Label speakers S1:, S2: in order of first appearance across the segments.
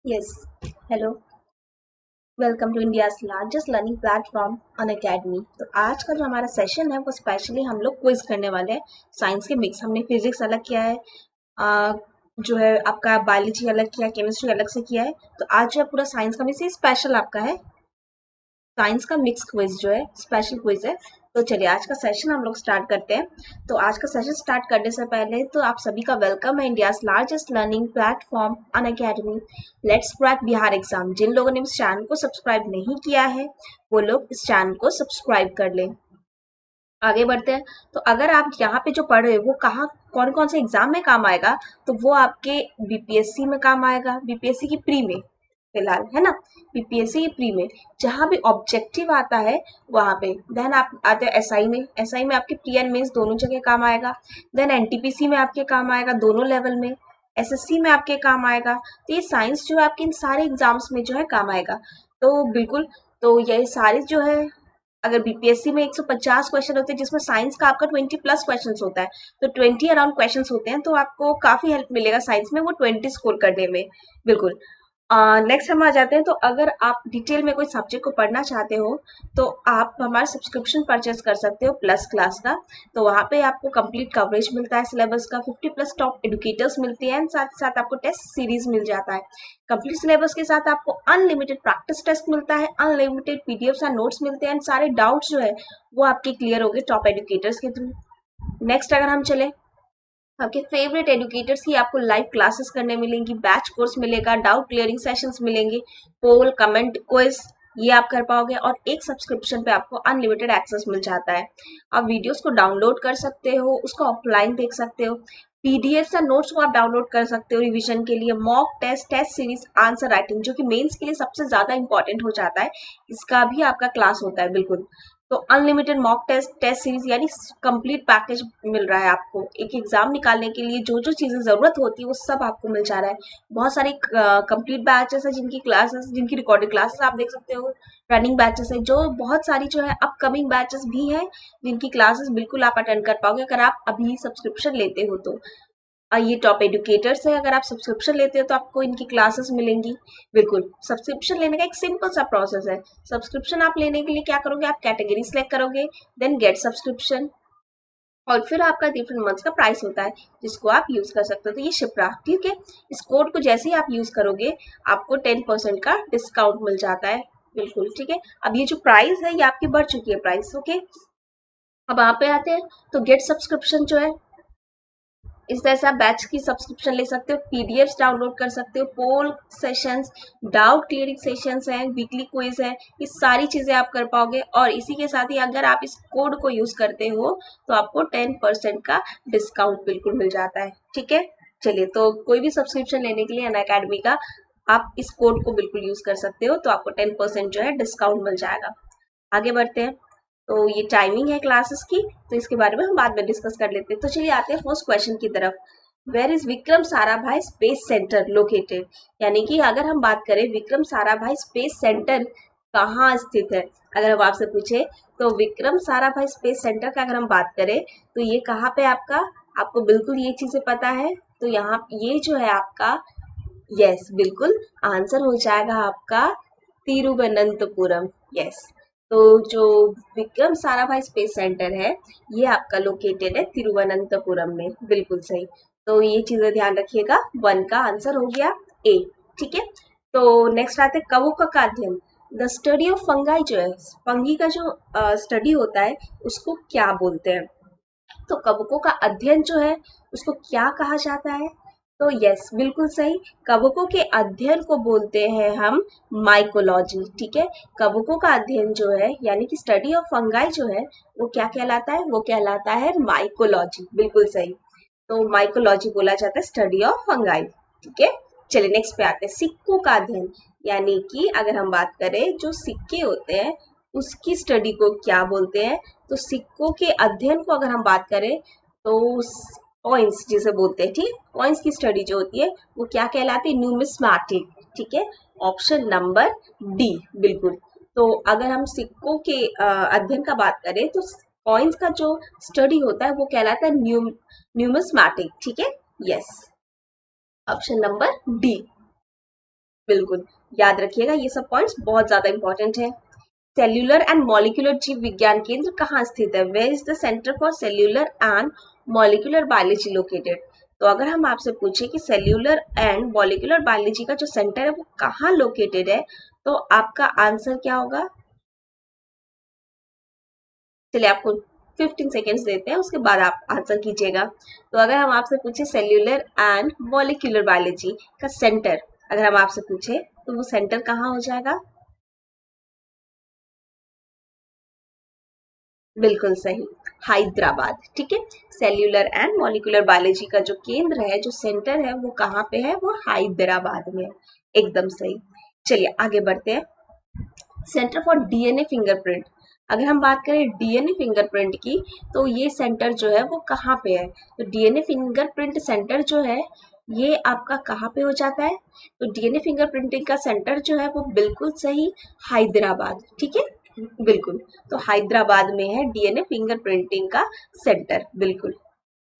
S1: Yes, hello, welcome to India's largest learning platform Unacademy. तो आज का जो हमारा सेशन है वो स्पेशली हम लोग क्विज करने वाले हैं। साइंस के मिक्स हमने फिजिक्स अलग किया है, आ, जो है आपका बायोलॉजी अलग किया है, केमिस्ट्री अलग से किया है। तो आज जो है पूरा साइंस का मिक्स स्पेशल आपका है, साइंस का मिक्स क्विज जो है स्पेशल क्विज है। तो चलिए आज का सेशन हम लोग स्टार्ट करते हैं। तो आज का सेशन स्टार्ट करने से पहले तो आप सभी का वेलकम है India's largest learning platform Unacademy. Let's crack Bihar exam. जिन लोगों ने इस चैनल को सब्सक्राइब नहीं किया है वो लोग इस चैनल को सब्सक्राइब कर लें। आगे बढ़ते हैं। तो अगर आप यहाँ पे जो पढ़ रहे हो वो कहाँ कौन कौन से एग्जाम में काम आएगा, तो वो आपके बीपीएससी में काम आएगा, बीपीएससी की प्री में फिलहाल, है ना। बीपीएससी की प्री में जहाँ भी ऑब्जेक्टिव आता है वहां पे, देन आप आते हैं एसआई में। एसआई में आपके प्री एंड मेंस दोनों जगह काम आएगा। देन एनटीपीसी में आपके काम आएगा दोनों लेवल में। एसएससी में आपके काम आएगा। तो ये साइंस जो है आपके इन सारे एग्जाम्स में जो है काम आएगा। तो बिल्कुल, तो ये सारे जो है, अगर बीपीएससी में 150 क्वेश्चन होते हैं जिसमें साइंस का आपका 20 प्लस क्वेश्चन होता है, तो 20 अराउंड क्वेश्चन होते हैं, तो आपको काफी हेल्प मिलेगा साइंस में वो 20 स्कोर करने में। बिल्कुल। नेक्स्ट हम आ जाते हैं। तो अगर आप डिटेल में कोई सब्जेक्ट को पढ़ना चाहते हो तो आप हमारा सब्सक्रिप्शन परचेस कर सकते हो प्लस क्लास का। तो वहाँ पे आपको कंप्लीट कवरेज मिलता है सिलेबस का, 50 प्लस टॉप एडुकेटर्स मिलती हैं, साथ ही साथ आपको टेस्ट सीरीज मिल जाता है। कंप्लीट सिलेबस के साथ आपको अनलिमिटेड प्रैक्टिस टेस्ट मिलता है, अनलिमिटेड पीडीएफ्स एंड नोट्स मिलते हैं, सारे डाउट्स जो है वो आपके क्लियर हो गए टॉप एडुकेटर्स के थ्रू। नेक्स्ट अगर हम चले, आपके फेवरेट एडुकेटर्स की आपको लाइव क्लासेस करने मिलेंगी, बैच कोर्स मिलेगा, डाउट क्लियरिंग सेशंस मिलेंगे, पोल कमेंट क्विज ये आप कर पाओगे, और एक सब्सक्रिप्शन पे आपको अनलिमिटेड एक्सेस मिल जाता है। आप वीडियोस को डाउनलोड कर सकते हो, उसको ऑफलाइन देख सकते हो, पीडीएफ या नोट्स को आप डाउनलोड कर सकते हो रिवीजन के लिए, mock test, test series, answer writing जो कि मेंस के लिए सबसे ज्यादा इंपॉर्टेंट हो जाता है, इसका भी आपका क्लास होता है। बिल्कुल। तो unlimited mock test, test series यानी कंप्लीट पैकेज मिल रहा है आपको। एक एग्जाम निकालने के लिए जो जो चीजें जरूरत होती है वो सब आपको मिल जा रहा है। बहुत सारी कंप्लीट बैचेस है जिनकी क्लासेस, जिनकी रिकॉर्डेड क्लासेस आप देख सकते हो, रनिंग बैचेस है, जो बहुत सारी जो है अपकमिंग बैचेस भी हैं जिनकी क्लासेस बिल्कुल आप अटेंड कर पाओगे अगर आप अभी सब्सक्रिप्शन लेते हो तो। ये टॉप एडुकेटर्स है, अगर आप सब्सक्रिप्शन लेते हो तो आपको इनकी क्लासेस मिलेंगी। बिल्कुल, सब्सक्रिप्शन लेने का एक सिंपल सा प्रोसेस है। सब्सक्रिप्शन आप लेने के लिए क्या करोगे, आप कैटेगरी सिलेक्ट करोगे, देन गेट सब्सक्रिप्शन, और फिर आपका डिफरेंट मंथ्स का प्राइस होता है जिसको आप यूज कर सकते हो। तो ये शिप्रा, ठीक है, इस कोड को जैसे ही आप यूज करोगे आपको 10% का डिस्काउंट मिल जाता है। बिल्कुल ठीक है। अब ये जो प्राइस है ये आपकी बढ़ चुकी है प्राइस, ओके। अब यहाँ पे आते हैं। तो गेट सब्सक्रिप्शन जो है, इस तरह से आप बैच की सब्सक्रिप्शन ले सकते हो, पीडीएफ्स डाउनलोड कर सकते हो, पोल सेशंस, डाउट क्लियरिंग सेशंस हैं, वीकली क्विज है, ये सारी चीजें आप कर पाओगे। और इसी के साथ ही अगर आप इस कोड को यूज करते हो तो आपको 10% का डिस्काउंट बिल्कुल मिल जाता है, ठीक है। चलिए, तो कोई भी सब्सक्रिप्शन लेने के लिए अनअकैडमी का आप इस कोड को बिल्कुल यूज कर सकते हो, तो आपको 10% जो है डिस्काउंट मिल जाएगा। आगे बढ़ते हैं। तो ये टाइमिंग है क्लासेस की, तो इसके बारे में हम बाद में डिस्कस कर लेते हैं। तो चलिए आते हैं फर्स्ट क्वेश्चन की तरफ। Where is Vikram Sarabhai space centre located, यानी कि अगर हम बात करें विक्रम साराभाई स्पेस सेंटर कहाँ स्थित है, अगर हम आपसे पूछे तो विक्रम साराभाई स्पेस सेंटर का अगर हम बात करें तो ये कहाँ पे आपका, आपको बिल्कुल ये चीजें पता है। तो यहाँ ये जो है आपका, यस बिल्कुल, आंसर हो जाएगा आपका तिरुवनंतपुरम। यस। तो जो विक्रम साराभाई स्पेस सेंटर है ये आपका लोकेटेड है तिरुवनंतपुरम में, बिल्कुल सही। तो ये चीजें ध्यान रखिएगा, वन का आंसर हो गया ए, ठीक है। तो नेक्स्ट आते हैं कवक का अध्ययन। द स्टडी ऑफ फंगाई जो है, फंगी का जो स्टडी होता है उसको क्या बोलते हैं। तो कवकों का अध्ययन जो है उसको क्या कहा जाता है। तो यस बिल्कुल सही, कवकों के अध्ययन को बोलते हैं हम माइकोलॉजी, ठीक है। कवकों का अध्ययन जो है यानी कि स्टडी ऑफ फंगाई जो है वो क्या कहलाता है, वो कहलाता है माइकोलॉजी, बिल्कुल सही। तो माइकोलॉजी बोला जाता है स्टडी ऑफ फंगाई, ठीक है। चलिए नेक्स्ट पे आते हैं, सिक्कों का अध्ययन, यानी कि अगर हम बात करें जो सिक्के होते हैं उसकी स्टडी को क्या बोलते हैं। तो सिक्कों के अध्ययन को अगर हम बात करें तो कॉइन्स जिसे बोलते हैं, ठीक, कॉइन्स की स्टडी जो होती है वो क्या कहलाती है, न्यूमिस्मैटिक, ठीक है। ऑप्शन नंबर डी, बिल्कुल। तो अगर हम सिक्कों के अध्ययन का बात करें तो कॉइन्स का जो स्टडी होता है वो कहलाता है न्यूमिस्मैटिक, ठीक है। Yes, option number D. बिल्कुल, याद रखिएगा, ये सब पॉइंट्स बहुत ज्यादा इंपॉर्टेंट है। सेल्यूलर एंड मॉलिक्यूलर जीव विज्ञान केंद्र कहाँ स्थित है? Where is the centre for cellular and molecular biology located? तो अगर हम आपसे पूछे कि सेल्यूलर एंड मॉलिक्यूलर बायोलॉजी का जो सेंटर है वो कहाँ लोकेटेड है, तो आपका आंसर क्या होगा? चलिए आपको 15 सेकेंड्स देते हैं, उसके बाद आप आंसर कीजिएगा। तो अगर हम आपसे पूछे सेल्यूलर एंड मॉलिक्यूलर बायोलॉजी का सेंटर, अगर हम आपसे पूछे तो वो सेंटर कहाँ हो जाएगा? बिल्कुल सही, हैदराबाद। ठीक है, सेल्यूलर एंड मॉलिक्यूलर बायोलॉजी का जो केंद्र है, जो सेंटर है, वो कहाँ पे है? वो हैदराबाद में है। एकदम सही। चलिए आगे बढ़ते हैं। सेंटर फॉर डीएनए फिंगरप्रिंट, अगर हम बात करें डीएनए फिंगरप्रिंट की, तो ये सेंटर जो है वो कहाँ पे है? तो डीएनए फिंगरप्रिंट सेंटर जो है ये आपका कहाँ पे हो जाता है? तो डीएनए फिंगरप्रिंटिंग का सेंटर जो है वो बिल्कुल सही, हैदराबाद। ठीक है, बिल्कुल। तो हैदराबाद में है डीएनए फिंगरप्रिंटिंग का सेंटर, बिल्कुल।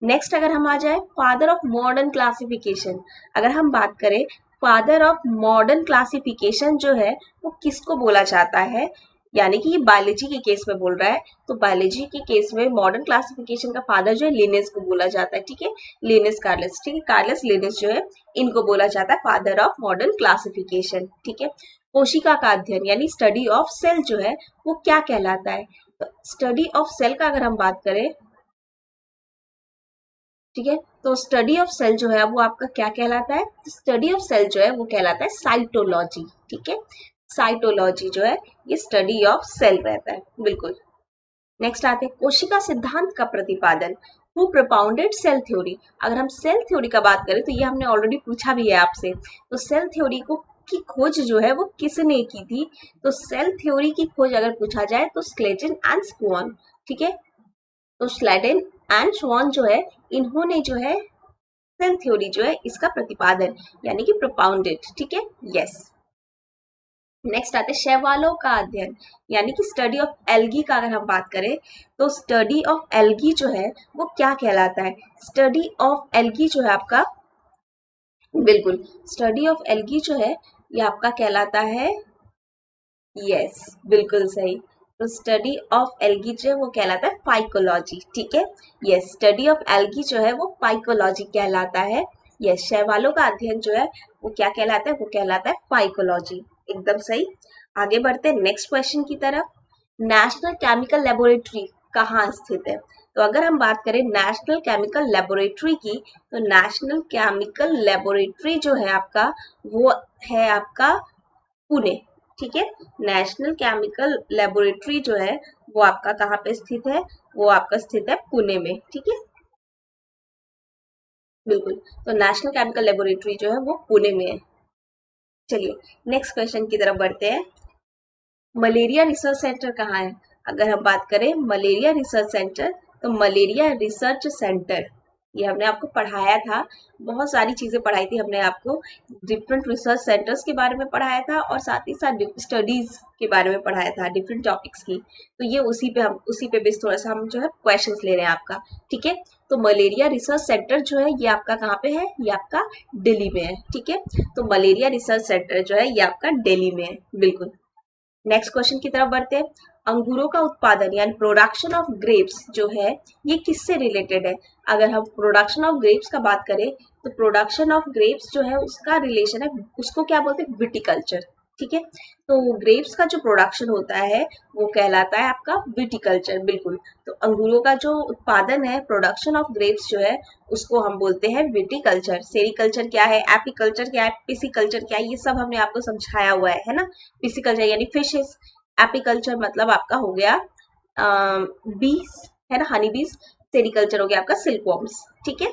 S1: नेक्स्ट अगर हम आ जाए फादर ऑफ मॉडर्न क्लासिफिकेशन, अगर हम बात करें फादर ऑफ मॉडर्न क्लासिफिकेशन जो है वो किसको बोला जाता है? यानी कि ये बायोलॉजी के केस में बोल रहा है, तो बायोलॉजी के केस में मॉडर्न क्लासिफिकेशन का फादर जो है लिनेस को बोला जाता है। ठीक है, लिनेस कार्लस, ठीक है, कार्लस लिनेस जो है इनको बोला जाता है फादर ऑफ मॉडर्न क्लासिफिकेशन। ठीक है, कोशिका का अध्ययन यानी स्टडी ऑफ सेल जो है वो क्या कहलाता है? तो स्टडी ऑफ सेल का अगर हम बात करें, ठीक है, तो स्टडी ऑफ सेल जो है वो आपका क्या कहलाता है? स्टडी ऑफ सेल जो है वो कहलाता है साइटोलॉजी। ठीक है, साइटोलॉजी जो है ये स्टडी ऑफ सेल रहता है, बिल्कुल। नेक्स्ट आते हैं कोशिका सिद्धांत का प्रतिपादन, हु प्रोपाउंडेड सेल थ्योरी। अगर हम सेल थ्योरी का बात करें तो ये हमने ऑलरेडी पूछा भी है आपसे, तो सेल थ्योरी को की खोज जो है वो किसने की थी? तो सेल थ्योरी की खोज अगर पूछा जाए तो स्लेटन एंड स्क्वान। ठीक है, तो स्लेडन एंड श्वान जो है इन्होंने जो है सेल थ्योरी जो है इसका प्रतिपादन यानी कि प्रोपाउंडेड। ठीक है, यस। नेक्स्ट आते हैं शैवालों का अध्ययन यानी कि स्टडी ऑफ एल्गी का अगर हम बात करें तो स्टडी ऑफ एल्गी जो है वो क्या कहलाता है? स्टडी ऑफ एल्गी जो है आपका, बिल्कुल, स्टडी ऑफ एल्गी जो है ये आपका कहलाता है, यस, बिल्कुल सही। तो स्टडी ऑफ एल्गी जो है वो कहलाता है फाइकोलॉजी। ठीक है, यस, स्टडी ऑफ एल्गी जो है वो फाइकोलॉजी कहलाता है। यस, शैवालों का अध्ययन जो है वो क्या कहलाता है? वो कहलाता है फाइकोलॉजी। एकदम सही। आगे बढ़ते हैं नेक्स्ट क्वेश्चन की तरफ। नेशनल केमिकल लेबोरेटरी कहाँ स्थित है? तो अगर हम बात करें नेशनल केमिकल लेबोरेटरी की, तो नेशनल केमिकल लेबोरेटरी जो है आपका वो है आपका पुणे। ठीक है, नेशनल केमिकल लेबोरेटरी जो है वो आपका कहाँ पे स्थित है? वो आपका स्थित है पुणे में। ठीक है, बिल्कुल। तो नेशनल केमिकल लेबोरेटरी जो है वो पुणे में है। चलिए नेक्स्ट क्वेश्चन की तरफ बढ़ते हैं। मलेरिया रिसर्च सेंटर कहाँ है? अगर हम बात करें मलेरिया रिसर्च सेंटर, तो मलेरिया रिसर्च सेंटर ये हमने आपको पढ़ाया था, बहुत सारी चीजें पढ़ाई थी हमने आपको, डिफरेंट रिसर्च सेंटर्स के बारे में पढ़ाया था और साथ ही साथ स्टडीज के बारे में पढ़ाया था डिफरेंट टॉपिक्स की। तो ये उसी पे बेस थोड़ा सा हम जो है क्वेश्चंस ले रहे हैं आपका। ठीक है, तो मलेरिया रिसर्च सेंटर जो है ये आपका कहाँ पे है? ये आपका दिल्ली में है। ठीक है, तो मलेरिया रिसर्च सेंटर जो है ये आपका दिल्ली में है, बिल्कुल। नेक्स्ट क्वेश्चन की तरफ बढ़ते हैं। अंगूरों का उत्पादन यानी प्रोडक्शन ऑफ ग्रेप्स जो है ये किससे रिलेटेड है? अगर हम प्रोडक्शन ऑफ ग्रेप्स का बात करें तो प्रोडक्शन ऑफ ग्रेप्स जो है उसका रिलेशन है, उसको क्या बोलते हैं? विटिकल्चर। ठीक है, तो ग्रेप्स का जो प्रोडक्शन होता है वो कहलाता है आपका विटिकल्चर, बिल्कुल। तो अंगूरों का जो उत्पादन है, प्रोडक्शन ऑफ ग्रेप्स जो है उसको हम बोलते हैं विटिकल्चर। सेरिकल्चर क्या है, एपीकल्चर क्या है, पिसिकल्चर क्या है, ये सब हमने आपको समझाया हुआ है ना। पिसिकल्चर यानी फिशेस, एपीकल्चर मतलब आपका हो गया बीस, है ना, हनी बीस। सेरिकल्चर हो गया आपका सिल्कवॉर्म्स। ठीक है,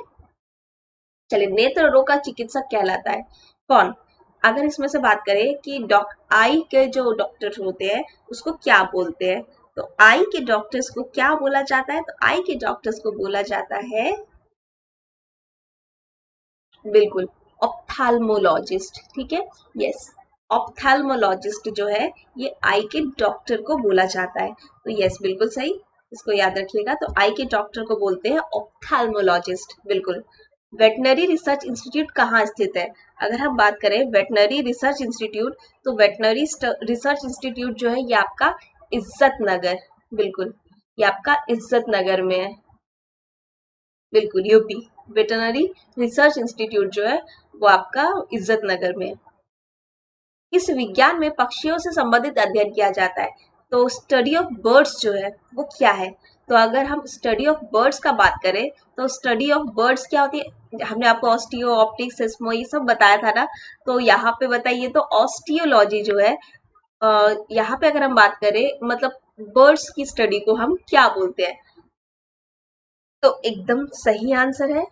S1: चलिए नेत्र रोग का चिकित्सक कहलाता है कौन? अगर इसमें से बात करें कि आई के जो डॉक्टर होते हैं उसको क्या बोलते हैं, तो आई के डॉक्टर्स को क्या बोला जाता है? तो आई के डॉक्टर्स को बोला जाता है, बिल्कुल, ऑप्थाल्मोलॉजिस्ट। ठीक है, यस, ऑप्थाल्मोलॉजिस्ट जो है ये आई के डॉक्टर को बोला जाता है। तो यस, बिल्कुल सही, इसको याद रखिएगा। तो आई के डॉक्टर को बोलते हैं ऑप्थाल्मोलॉजिस्ट, बिल्कुल। वेटनरी रिसर्च इंस्टीट्यूट कहाँ स्थित है? अगर हम बात करें वेटनरी रिसर्च इंस्टीट्यूट, तो वेटनरी रिसर्च इंस्टीट्यूट जो है ये आपका इज्जत नगर, बिल्कुल ये आपका इज्जत नगर में है, बिल्कुल यूपी। वेटनरी रिसर्च इंस्टीट्यूट जो है वो आपका इज्जत नगर में है। इस विज्ञान में पक्षियों से संबंधित अध्ययन किया जाता है, तो स्टडी ऑफ बर्ड्स जो है वो क्या है? तो अगर हम स्टडी ऑफ बर्ड्स का बात करें, तो स्टडी ऑफ बर्ड्स क्या होती है? हमने आपको ऑस्टियो, ऑप्टिक्स, सिस्मो ये सब बताया था ना, तो यहाँ पे बताइए तो ऑस्टियोलॉजी जो है, यहाँ पे अगर हम बात करें मतलब बर्ड्स की स्टडी को हम क्या बोलते हैं? तो एकदम सही आंसर है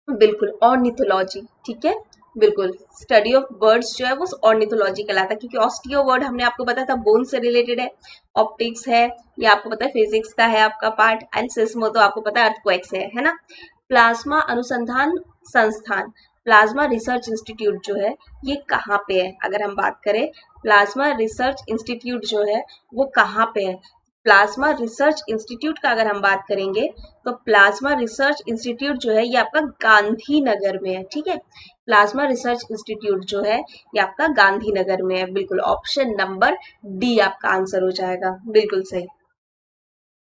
S1: बिल्कुल ऑर्निथोलॉजी, ठीक है, बिल्कुल स्टडी ऑफ बर्ड्स जो है वो ऑर्निथोलॉजी कहलाता है, क्योंकि ऑस्टियो वर्ड हमने आपको बताया था बोन से रिलेटेड है, ऑप्टिक्स है, ये आपको पता है फिजिक्स का है आपका पार्ट, एंड सिस्मो तो आपको पता है अर्थक्वेक्स है ना। प्लाज्मा अनुसंधान संस्थान, प्लाज्मा रिसर्च इंस्टीट्यूट जो है ये कहाँ पे है? अगर हम बात करें प्लाज्मा रिसर्च इंस्टीट्यूट जो है वो कहाँ पे है? प्लाज्मा रिसर्च इंस्टीट्यूट का अगर हम बात करेंगे, तो प्लाज्मा रिसर्च इंस्टीट्यूट जो है ये आपका गांधीनगर में है, ठीक है, प्लाज्मा रिसर्च इंस्टीट्यूट जो है ये आपका गांधीनगर में है, बिल्कुल ऑप्शन नंबर डी आपका आंसर हो जाएगा, बिल्कुल सही।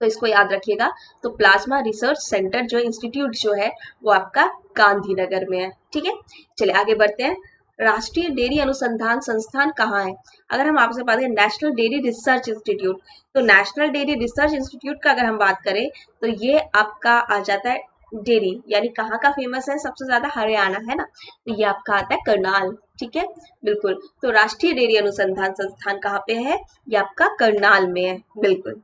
S1: तो इसको याद रखिएगा, तो प्लाज्मा रिसर्च सेंटर जो इंस्टीट्यूट जो है वो आपका गांधीनगर में है, ठीक है। चलिए आगे बढ़ते हैं। राष्ट्रीय डेयरी अनुसंधान संस्थान कहाँ है? अगर हम आपसे बात करें नेशनल डेयरी रिसर्च इंस्टीट्यूट, तो नेशनल डेयरी रिसर्च इंस्टीट्यूट का अगर हम बात करें, तो ये आपका आ जाता है डेयरी, यानी कहाँ का फेमस है सबसे ज्यादा? हरियाणा है ना, तो ये आपका आता है करनाल, ठीक है, बिल्कुल। तो राष्ट्रीय डेयरी अनुसंधान संस्थान कहाँ पे है? ये आपका करनाल में है, बिल्कुल।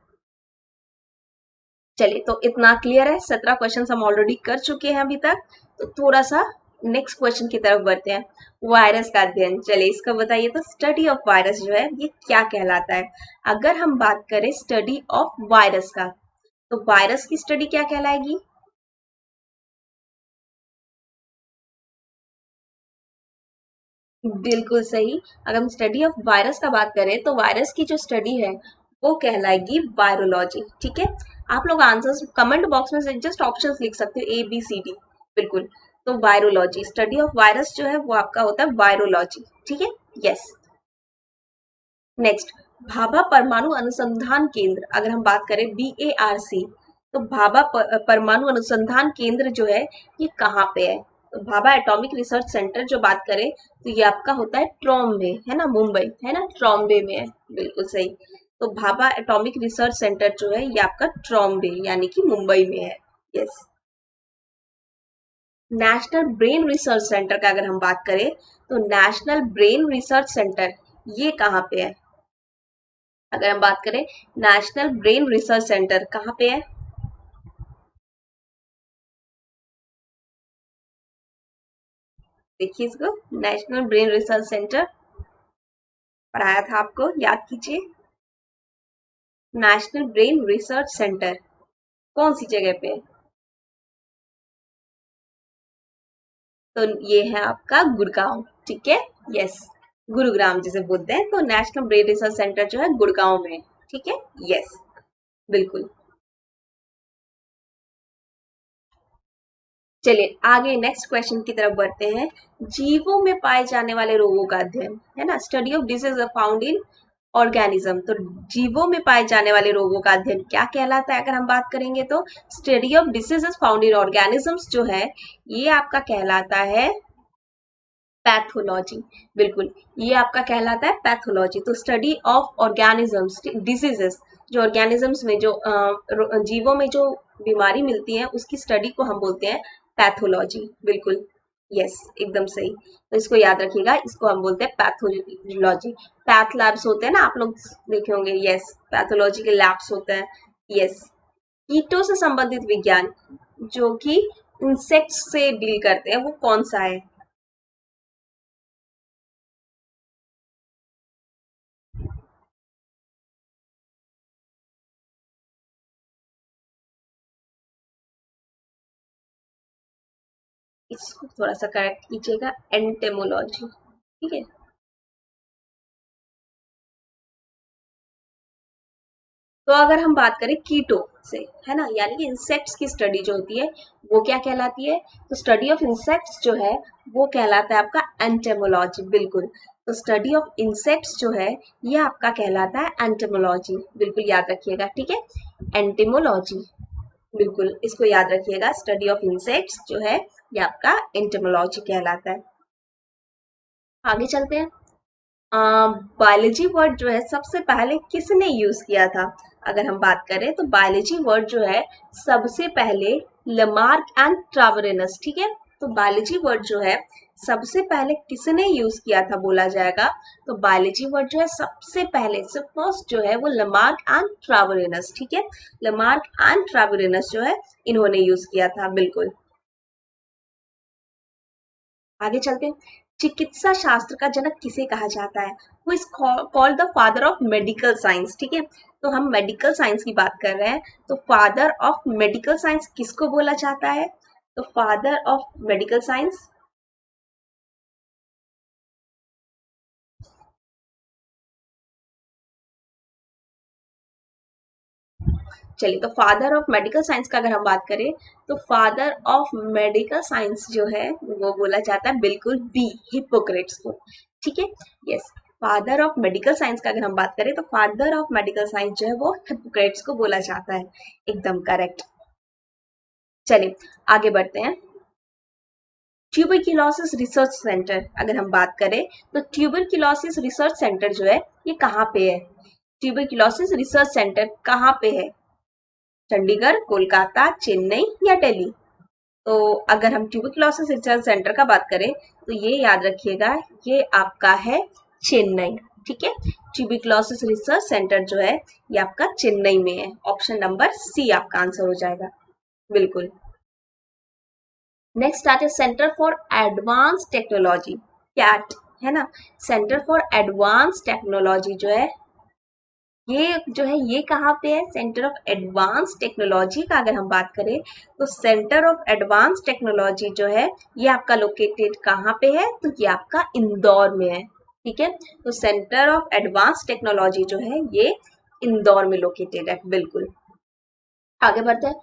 S1: चलिए तो इतना क्लियर है, 17 क्वेश्चन हम ऑलरेडी कर चुके हैं अभी तक, तो थोड़ा सा नेक्स्ट क्वेश्चन की तरफ बढ़ते हैं। वायरस का अध्ययन, चलिए इसका बताइए, तो स्टडी ऑफ वायरस जो है ये क्या कहलाता है? अगर हम बात करें स्टडी ऑफ वायरस का, तो वायरस की स्टडी क्या कहलाएगी? बिल्कुल सही। अगर हम स्टडी ऑफ वायरस का बात करें, तो वायरस की जो स्टडी है वो कहलाएगी वायरोलॉजी, ठीक है। आप लोग आंसर्स कमेंट बॉक्स में से जस्ट ऑप्शंस लिख सकते हो ABCD, बिल्कुल। तो वायरोलॉजी, स्टडी ऑफ वायरस जो है वो आपका होता है वायरोलॉजी, ठीक है, यस। नेक्स्ट, भाभा परमाणु अनुसंधान केंद्र, अगर हम बात करें BARC, तो भाभा परमाणु अनुसंधान केंद्र जो है ये कहाँ पे है? तो भाभा एटॉमिक रिसर्च सेंटर जो बात करें, तो ये आपका होता है ट्रॉम्बे, है ना, मुंबई है ना, ट्रॉम्बे में है, बिल्कुल सही। तो भाभा एटॉमिक रिसर्च सेंटर जो है ये आपका ट्रॉम्बे यानी कि मुंबई में है, yes. National brain research centre का अगर हम बात करें, तो नेशनल ब्रेन रिसर्च सेंटर ये कहाँ पे है? अगर हम बात करें नेशनल ब्रेन रिसर्च सेंटर कहाँ पे है? देखिए इसको, नेशनल ब्रेन रिसर्च सेंटर पढ़ाया था आपको, याद कीजिए। नेशनल ब्रेन रिसर्च सेंटर कौन सी जगह पे है? तो ये है आपका गुड़गांव, ठीक है, यस, गुरुग्राम जिसे बोलते हैं, तो नेशनल ब्रेन रिसर्च सेंटर जो है गुड़गांव में है, ठीक है, यस, बिल्कुल। चलिए आगे नेक्स्ट क्वेश्चन की तरफ बढ़ते हैं। जीवों में पाए जाने वाले रोगों का अध्ययन, है ना, study of disease found in organism, तो जीवों में पाए जाने वाले रोगों का अध्ययन क्या कहलाता है? अगर हम बात करेंगे तो study of diseases found in organisms जो है ये आपका कहलाता है पैथोलॉजी, बिल्कुल ये आपका कहलाता है पैथोलॉजी। तो स्टडी ऑफ ऑर्गेनिजम्स डिसीजेस, जो ऑर्गेनिजम्स में जो जीवों में जो बीमारी मिलती है उसकी स्टडी को हम बोलते हैं पैथोलॉजी, बिल्कुल, यस, एकदम सही। तो इसको याद रखिएगा, इसको हम बोलते हैं पैथोलॉजी। पैथ लैब्स होते हैं ना, आप लोग देखे होंगे, यस, पैथोलॉजी के लैब्स होते हैं, यस। कीटों से संबंधित विज्ञान जो कि इंसेक्ट्स से डील करते हैं वो कौन सा है? इसको थोड़ा सा करेक्ट कीजिएगा, एंटेमोलॉजी, ठीक है। तो अगर हम बात करें कीटो से, है ना, यानी कि इंसेक्ट्स की स्टडी जो होती है वो क्या कहलाती है? तो स्टडी ऑफ इंसेक्ट्स जो है वो कहलाता है आपका एंटेमोलॉजी। बिल्कुल, तो स्टडी ऑफ इंसेक्ट्स जो है ये आपका कहलाता है एंटेमोलॉजी। बिल्कुल याद रखिएगा, ठीक है, एंटेमोलॉजी। बिल्कुल इसको याद रखिएगा, स्टडी ऑफ इंसेक्ट्स जो है ये आपका एंटेमोलॉजी कहलाता है। आगे चलते हैं। बायोलॉजी वर्ड जो है सबसे पहले किसने यूज किया था? अगर हम बात करें तो बायोलॉजी वर्ड जो है सबसे पहले लेमार्क एंड ट्रावरेनस, ठीक है, तो बायोलॉजी वर्ड जो है सबसे पहले किसने यूज किया था बोला जाएगा, तो बायोलॉजी वर्ड जो है सबसे पहले से फर्स्ट जो है वो लेमार्क एंड ट्रावरेनस, ठीक है, लेमार्क एंड ट्रावरेनस जो है इन्होंने यूज किया था। बिल्कुल आगे चलते हैं। चिकित्सा शास्त्र का जनक किसे कहा जाता है? वो is called the father of medical science, ठीक है, तो हम मेडिकल साइंस की बात कर रहे हैं, तो फादर ऑफ मेडिकल साइंस किसको बोला जाता है? तो फादर ऑफ मेडिकल साइंस, चलिए, तो फादर ऑफ मेडिकल साइंस का अगर हम बात करें तो फादर ऑफ मेडिकल साइंस जो है वो बोला जाता है बिल्कुल बी, हिपोक्रेट्स को, ठीक है, yes, father of medical science का अगर हम बात करें तो फादर ऑफ मेडिकल साइंस जो है वो हिपोक्रेट्स को बोला जाता है। एकदम करेक्ट। चलिए आगे बढ़ते हैं। ट्यूबरक्यूलोसिस रिसर्च सेंटर अगर हम बात करें तो ट्यूबरक्यूलोसिस रिसर्च सेंटर जो है ये कहाँ पे है? ट्यूबरक्यूलोसिस रिसर्च सेंटर कहाँ पे है? चंडीगढ़, कोलकाता, चेन्नई या दिल्ली? तो अगर हम ट्यूबरक्लोसिस रिसर्च सेंटर का बात करें तो ये याद रखिएगा, ये आपका है चेन्नई, ठीक है, ट्यूबरक्लोसिस रिसर्च सेंटर जो है ये आपका चेन्नई में है। ऑप्शन नंबर सी आपका आंसर हो जाएगा। बिल्कुल। नेक्स्ट आते हैं centre for advance technology, CAT, है ना, सेंटर फॉर एडवांस टेक्नोलॉजी जो है ये कहाँ पे है? सेंटर ऑफ एडवांस टेक्नोलॉजी का अगर हम बात करें तो सेंटर ऑफ एडवांस टेक्नोलॉजी जो है ये आपका लोकेटेड कहाँ पे है? तो ये आपका इंदौर में है, ठीक है, तो सेंटर ऑफ एडवांस टेक्नोलॉजी जो है ये इंदौर में लोकेटेड है। बिल्कुल आगे बढ़ते हैं।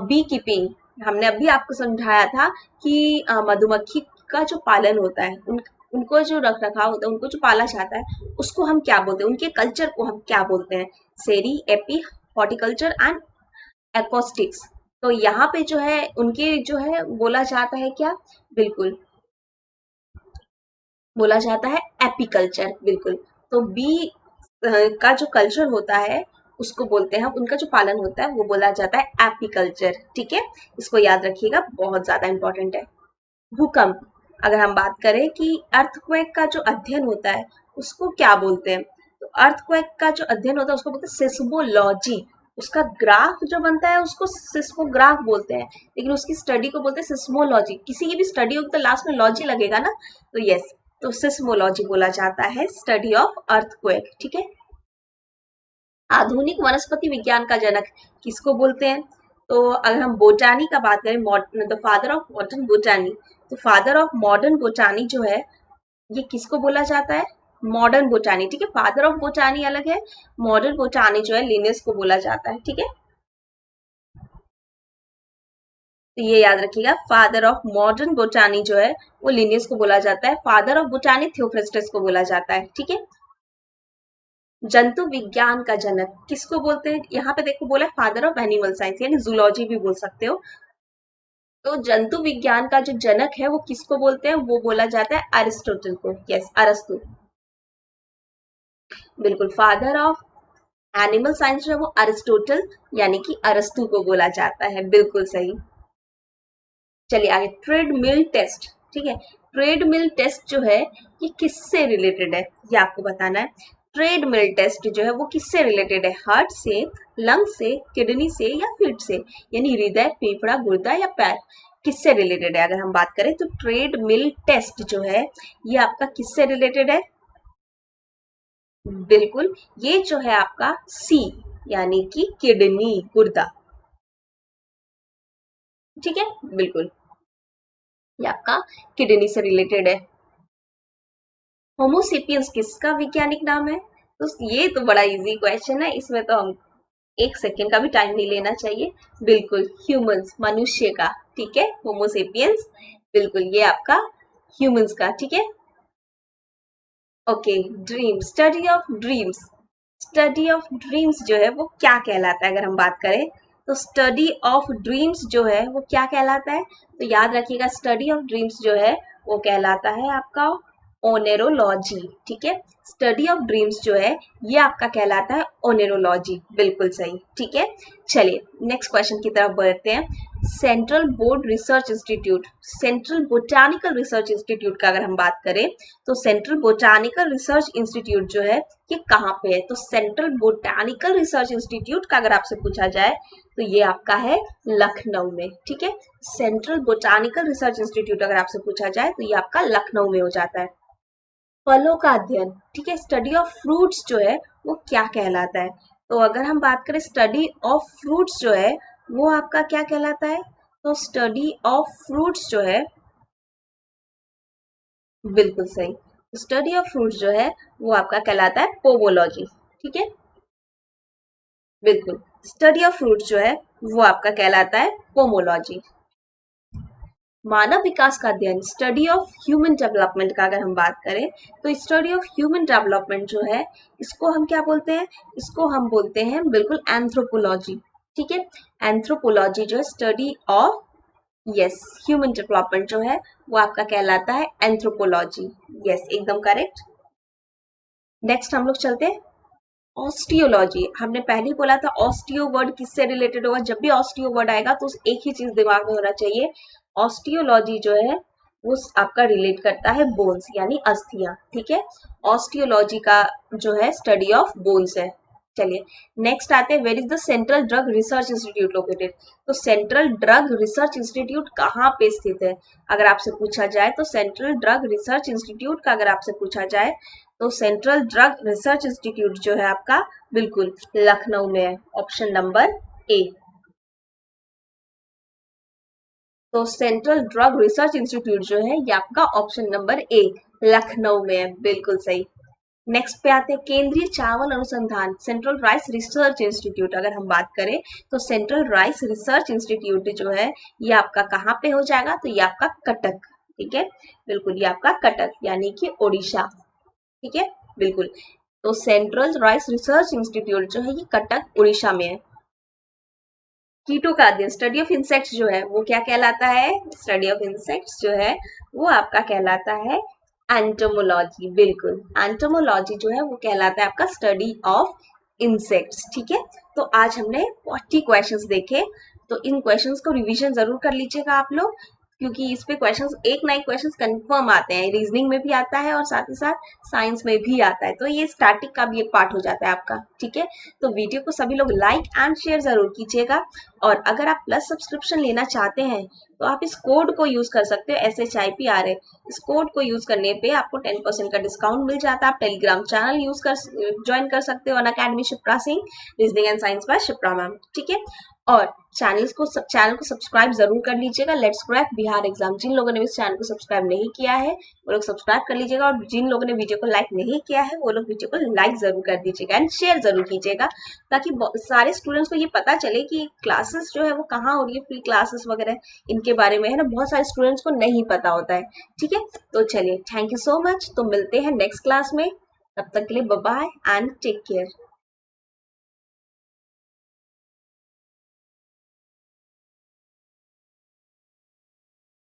S1: बी कीपिंग, हमने अभी आपको समझाया था कि मधुमक्खी का जो पालन होता है, उनको जो रख रखाव होता है, उनको जो पाला जाता है उसको हम क्या बोलते हैं, उनके कल्चर को हम क्या बोलते हैं? सेरी, एपी, हॉर्टिकल्चर एंड एक्वास्टिक्स। तो यहाँ पे जो है उनके जो है बोला जाता है क्या? बिल्कुल बोला जाता है एपीकल्चर। बिल्कुल, तो बी का जो कल्चर होता है उसको बोलते हैं, उनका जो पालन होता है वो बोला जाता है एपीकल्चर, ठीक है, इसको याद रखिएगा, बहुत ज्यादा इंपॉर्टेंट है। भूकंप, अगर हम बात करें कि अर्थक्वेक का जो अध्ययन होता है उसको क्या बोलते हैं? तो अर्थक्वेक का जो अध्ययन होता है उसको बोलते हैं सिस्मोलॉजी। उसका ग्राफ जो बनता है उसको सिस्मोग्राफ बोलते हैं, लेकिन उसकी स्टडी को बोलते हैं सिस्मोलॉजी। किसी की भी स्टडी होगी तो लास्ट में लॉजी लगेगा ना, तो यस, तो सिस्मोलॉजी बोला जाता है स्टडी ऑफ अर्थक्वेक, ठीक है। आधुनिक वनस्पति विज्ञान का जनक किसको बोलते हैं? तो अगर हम बोटानी का बात करें, द फादर ऑफ मॉडर्न बोटानी, तो फादर ऑफ मॉडर्न बोटानी जो है ये किसको बोला जाता है? मॉडर्न बोटानी, ठीक है, फादर ऑफ बोटानी अलग है, मॉडर्न बोटानी जो है लिनेस को बोला जाता है, ठीक है, तो ये याद रखिएगा, फादर ऑफ मॉडर्न बोटानी जो है वो लिनियस को बोला जाता है, फादर ऑफ बोटानी थियोफ्रास्टस को बोला जाता है, ठीक है। जंतु विज्ञान का जनक किसको बोलते हैं? यहाँ पे देखो बोला फादर ऑफ एनिमल साइंस, यानी जूलॉजी भी बोल सकते हो। तो जंतु विज्ञान का जो जनक है वो किसको बोलते हैं? वो बोला जाता है अरिस्टोटल को, यस, अरस्तु। बिल्कुल, फादर ऑफ एनिमल साइंस जो है वो अरिस्टोटल यानी कि अरस्तु को बोला जाता है। बिल्कुल सही। चलिए आगे, ट्रेडमिल टेस्ट, ठीक है, ट्रेडमिल टेस्ट जो है ये किससे रिलेटेड है ये आपको बताना है। ट्रेडमिल टेस्ट जो है वो किससे रिलेटेड है? हार्ट से, लंग से, किडनी से या फीट से, यानी हृदय, फेफड़ा, गुर्दा या पैर, किससे रिलेटेड है? अगर हम बात करें तो ट्रेडमिल टेस्ट जो है ये आपका किससे रिलेटेड है? बिल्कुल, ये जो है आपका सी, यानी कि किडनी, गुर्दा, ठीक है, बिल्कुल, ये आपका किडनी से रिलेटेड है। होमोसेपियंस किसका वैज्ञानिक नाम है? तो ये तो बड़ा इजी क्वेश्चन है, इसमें तो हम 1 सेकेंड का भी टाइम नहीं लेना चाहिए। बिल्कुल ह्यूमंस, मनुष्य का, ठीक है, होमोसेपियंस, बिल्कुल ये आपका ह्यूमंस का, ठीक है। Okay, dream, study of dreams. Study of dreams जो है वो क्या कहलाता है, अगर हम बात करें तो स्टडी ऑफ ड्रीम्स जो है वो क्या कहलाता है, तो याद रखिएगा स्टडी ऑफ ड्रीम्स जो है वो कहलाता है आपका ओनेरोलॉजी, ठीक है। स्टडी ऑफ ड्रीम्स जो है ये आपका कहलाता है ओनेरोलॉजी, बिल्कुल सही, ठीक है। चलिए नेक्स्ट क्वेश्चन की तरफ बढ़ते हैं। Central board research institute, central botanical research institute का अगर हम बात करें तो सेंट्रल बोटानिकल रिसर्च इंस्टीट्यूट जो है ये कहाँ पे है, तो सेंट्रल बोटानिकल रिसर्च इंस्टीट्यूट का अगर आपसे पूछा जाए तो ये आपका है लखनऊ में, ठीक है। सेंट्रल बोटानिकल रिसर्च इंस्टीट्यूट अगर आपसे पूछा जाए तो ये आपका लखनऊ में हो जाता है। फलों का अध्ययन, ठीक है, स्टडी ऑफ फ्रूट्स जो है वो क्या कहलाता है, तो अगर हम बात करें स्टडी ऑफ फ्रूट्स जो है वो आपका क्या कहलाता है, तो स्टडी ऑफ फ्रूट्स जो है, बिल्कुल सही, स्टडी ऑफ फ्रूट्स जो है वो आपका कहलाता है पोमोलॉजी, ठीक है, बिल्कुल स्टडी ऑफ फ्रूट्स जो है वो आपका कहलाता है पोमोलॉजी। मानव विकास का अध्ययन, स्टडी ऑफ ह्यूमन डेवलपमेंट का अगर हम बात करें तो स्टडी ऑफ ह्यूमन डेवलपमेंट जो है इसको हम क्या बोलते हैं, इसको हम बोलते हैं बिल्कुल एंथ्रोपोलॉजी, ठीक है। एंथ्रोपोलॉजी जो है study of, yes, human development जो है वो आपका कहलाता है एंथ्रोपोलॉजी, यस एकदम करेक्ट। नेक्स्ट हम लोग चलते हैं ऑस्टियोलॉजी। हमने पहले ही बोला था ऑस्टियो वर्ड किससे रिलेटेड होगा, जब भी ऑस्टियो वर्ड आएगा तो एक ही चीज दिमाग में होना चाहिए, ऑस्टियोलॉजी जो है वो आपका रिलेट करता है बोन्स यानी अस्थियां, ठीक है। ऑस्टियोलॉजी का जो है स्टडी ऑफ बोन्स है। चलिए नेक्स्ट आते हैं, where is the central drug research institute located, तो सेंट्रल ड्रग रिसर्च इंस्टीट्यूट कहाँ पे स्थित है, अगर आपसे पूछा जाए तो सेंट्रल ड्रग रिसर्च इंस्टीट्यूट का अगर आपसे पूछा जाए तो सेंट्रल ड्रग रिसर्च इंस्टीट्यूट जो है आपका बिल्कुल लखनऊ में है, ऑप्शन नंबर ए। तो सेंट्रल ड्रग रिसर्च इंस्टीट्यूट जो है ये आपका ऑप्शन नंबर ए लखनऊ में है, बिल्कुल सही। नेक्स्ट पे आते हैं केंद्रीय चावल अनुसंधान, सेंट्रल राइस रिसर्च इंस्टीट्यूट अगर हम बात करें तो सेंट्रल राइस रिसर्च इंस्टीट्यूट जो है ये आपका कहाँ पे हो जाएगा, तो ये आपका कटक, ठीक है, बिल्कुल ये आपका कटक यानी कि ओडिशा, ठीक है, बिल्कुल। तो सेंट्रल राइस रिसर्च इंस्टीट्यूट जो है ये कटक उड़ीसा में है। कीटों का अध्ययन, स्टडी ऑफ इंसेक्ट्स जो है वो क्या कहलाता है, स्टडी ऑफ इंसेक्ट्स जो है वो आपका कहलाता है एंटोमोलॉजी, बिल्कुल एंटोमोलॉजी जो है वो कहलाता है आपका स्टडी ऑफ इंसेक्ट्स, ठीक है। तो आज हमने 40 क्वेश्चंस देखे, तो इन क्वेश्चंस को रिवीजन जरूर कर लीजिएगा आप लोग, क्योंकि इस पे क्वेश्चंस एक ना एक क्वेश्चंस कंफर्म आते हैं, रीजनिंग में भी आता है और साथ ही साथ साइंस में भी आता है, तो ये स्टैटिक का भी एक पार्ट हो जाता है आपका, ठीक है। तो वीडियो को सभी लोग लाइक एंड शेयर जरूर कीजिएगा, और अगर आप प्लस सब्सक्रिप्शन लेना चाहते हैं तो आप इस कोड को यूज कर सकते हो SHIPRA, इस कोड को यूज करने पे आपको 10% का डिस्काउंट मिल जाता है। आप टेलीग्राम चैनल यूज कर ज्वाइन कर सकते हो, Unacademy Shipra Singh, reasoning and science by Shipra ma'am, ठीक है। और चैनल को सब्सक्राइब जरूर कर लीजिएगा, लेट्स क्रैक बिहार एग्जाम। जिन लोगों ने इस चैनल को सब्सक्राइब नहीं किया है वो लोग सब्सक्राइब कर लीजिएगा, और जिन लोगों ने वीडियो को लाइक नहीं किया है वो लोग वीडियो को लाइक जरूर कर दीजिएगा एंड शेयर जरूर कीजिएगा, ताकि सारे स्टूडेंट्स को ये पता चले कि क्लासेस जो है वो कहाँ हो रही है, फ्री क्लासेस वगैरह इनके बारे में है ना, बहुत सारे स्टूडेंट्स को नहीं पता होता है, ठीक है। तो चलिए थैंक यू सो मच, तो मिलते हैं नेक्स्ट क्लास में, तब तक के लिए bye bye and take care.